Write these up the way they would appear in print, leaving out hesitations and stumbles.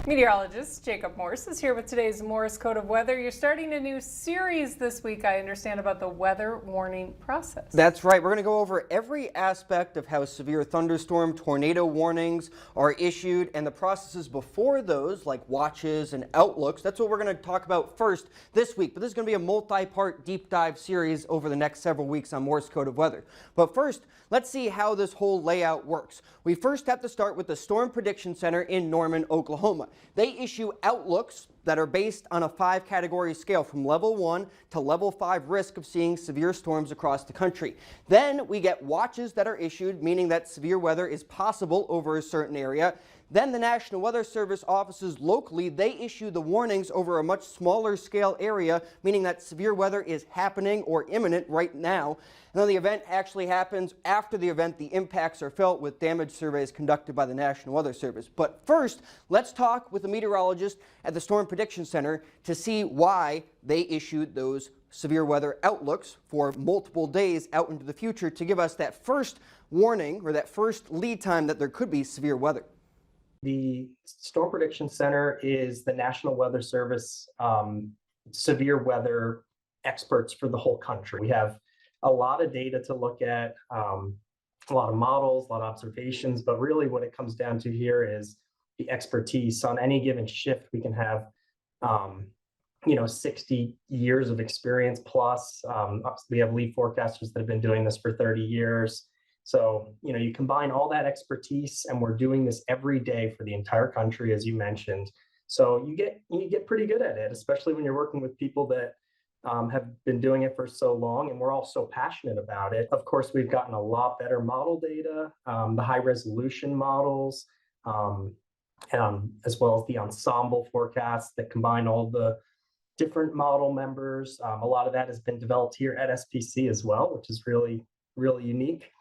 Meteorologist Jacob Morse is here with today's Morse Code of Weather. You're starting a new series this week, I understand, about the weather warning process. That's right. We're going to go over every aspect of how severe thunderstorm, tornado warnings are issued and the processes before those, like watches and outlooks. That's what we're going to talk about first this week. But this is going to be a multi-part deep dive series over the next several weeks on Morse Code of Weather. But first, let's see how this whole layout works. We first have to start with the Storm Prediction Center in Norman, Oklahoma. They issue outlooks that are based on a 5-category scale from level 1 to level 5 risk of seeing severe storms across the country. Then we get watches that are issued, meaning that severe weather is possible over a certain area. Then the National Weather Service offices locally, they issue the warnings over a much smaller scale area, meaning that severe weather is happening or imminent right now. And then the event actually happens. After the event, the impacts are felt with damage surveys conducted by the National Weather Service. But first, let's talk with a meteorologist at the Storm Prediction Center to see why they issued those severe weather outlooks for multiple days out into the future to give us that first warning or that first lead time that there could be severe weather. The Storm Prediction Center is the National Weather Service severe weather experts for the whole country. We have a lot of data to look at, a lot of models, a lot of observations, but really what it comes down to here is the expertise. On any given shift, we can have 60 years of experience plus. We have lead forecasters that have been doing this for 30 years. So, you combine all that expertise, and we're doing this every day for the entire country, as you mentioned. So you get pretty good at it, especially when you're working with people that have been doing it for so long, and we're all so passionate about it. Of course, we've gotten a lot better model data, the high resolution models, as well as the ensemble forecasts that combine all the different model members. A lot of that has been developed here at SPC as well, which is really, really unique.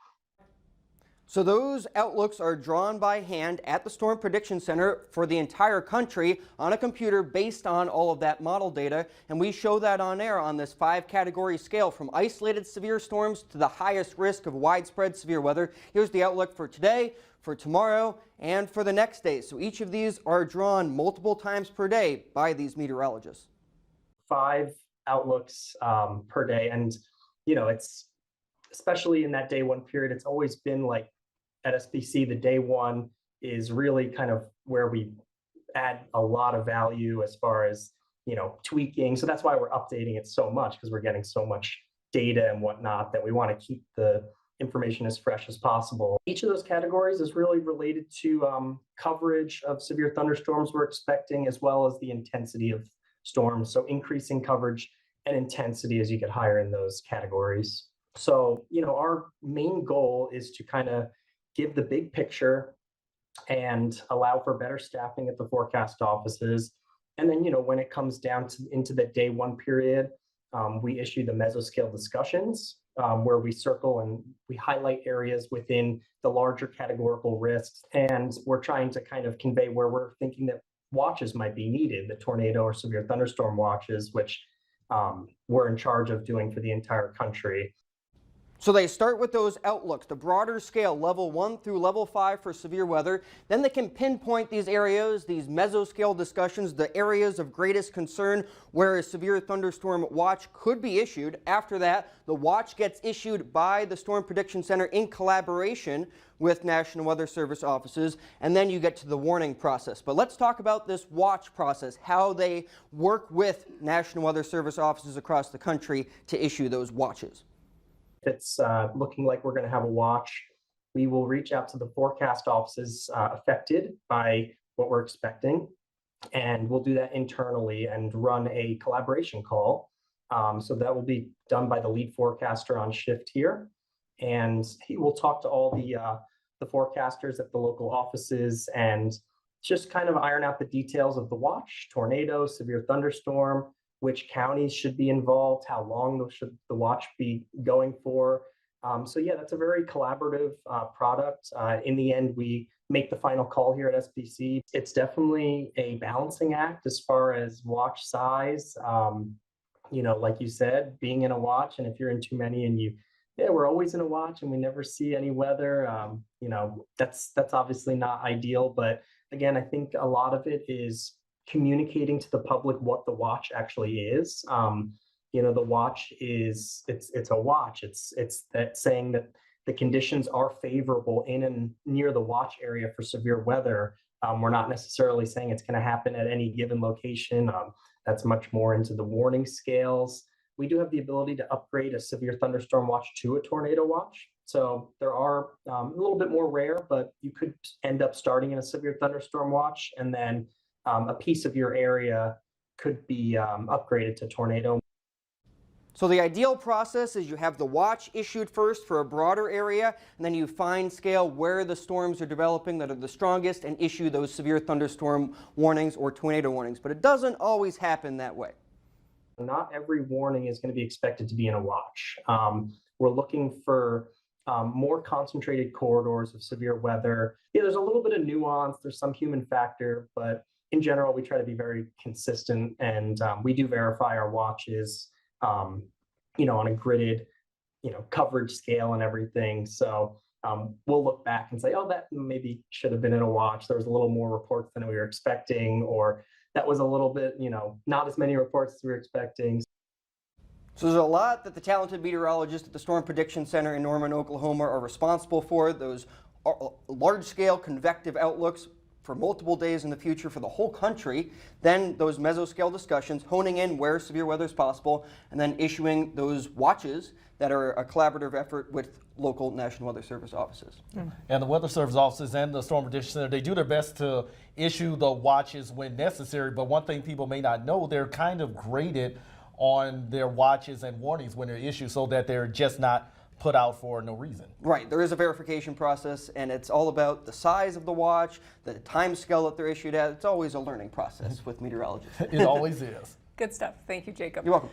So those outlooks are drawn by hand at the Storm Prediction Center for the entire country on a computer based on all of that model data, and we show that on air on this 5-category scale from isolated severe storms to the highest risk of widespread severe weather. Here's the outlook for today, for tomorrow, and for the next day. So each of these are drawn multiple times per day by these meteorologists. 5 outlooks per day, and it's especially in that day one period, it's always been like at SPC, the day one is really kind of where we add a lot of value as far as, tweaking. So that's why we're updating it so much, because we're getting so much data and whatnot that we want to keep the information as fresh as possible. Each of those categories is really related to coverage of severe thunderstorms we're expecting, as well as the intensity of storms. So increasing coverage and intensity as you get higher in those categories. So, our main goal is to kind of give the big picture and allow for better staffing at the forecast offices. And then, when it comes down to into the day one period, we issue the mesoscale discussions where we circle and we highlight areas within the larger categorical risks. And we're trying to kind of convey where we're thinking that watches might be needed, the tornado or severe thunderstorm watches, which we're in charge of doing for the entire country. So they start with those outlooks, the broader scale, level 1 through level 5 for severe weather. Then they can pinpoint these areas, these mesoscale discussions, the areas of greatest concern where a severe thunderstorm watch could be issued. After that, the watch gets issued by the Storm Prediction Center in collaboration with National Weather Service offices, and then you get to the warning process. But let's talk about this watch process, how they work with National Weather Service offices across the country to issue those watches. It's looking like we're going to have a watch, we will reach out to the forecast offices affected by what we're expecting, and we'll do that internally and run a collaboration call. So that will be done by the lead forecaster on shift here, and he will talk to all the forecasters at the local offices and just kind of iron out the details of the watch, tornado, severe thunderstorm, which counties should be involved, how long should the watch be going for. So yeah, that's a very collaborative product. In the end, we make the final call here at SPC. It's definitely a balancing act as far as watch size. Like you said, being in a watch, and if you're in too many and you yeah, we're always in a watch and we never see any weather. That's obviously not ideal, but again, I think a lot of it is communicating to the public what the watch actually is. The watch is it's a watch. It's that saying that the conditions are favorable in and near the watch area for severe weather. We're not necessarily saying it's going to happen at any given location. That's much more into the warning scales. We do have the ability to upgrade a severe thunderstorm watch to a tornado watch. So there are a little bit more rare, but you could end up starting in a severe thunderstorm watch, and then a piece of your area could be upgraded to tornado. So the ideal process is you have the watch issued first for a broader area, and then you fine scale where the storms are developing that are the strongest and issue those severe thunderstorm warnings or tornado warnings. But it doesn't always happen that way. Not every warning is going to be expected to be in a watch. We're looking for more concentrated corridors of severe weather. Yeah, there's a little bit of nuance, there's some human factor, but in general, we try to be very consistent, and we do verify our watches, on a gridded, coverage scale and everything. So we'll look back and say, oh, that maybe should have been in a watch. There was a little more reports than we were expecting, or that was a little bit, not as many reports as we were expecting. So there's a lot that the talented meteorologists at the Storm Prediction Center in Norman, Oklahoma are responsible for. Those large-scale convective outlooks for multiple days in the future for the whole country, then those mesoscale discussions, honing in where severe weather is possible, and then issuing those watches that are a collaborative effort with local National Weather Service offices. And the Weather Service offices and the Storm Prediction Center, they do their best to issue the watches when necessary, but one thing people may not know, they're kind of graded on their watches and warnings when they're issued so that they're just not put out for no reason. Right, there is a verification process, and it's all about the size of the watch, the time scale that they're issued at. It's always a learning process with meteorologists. It always is. Good stuff. Thank you, Jacob. You're welcome.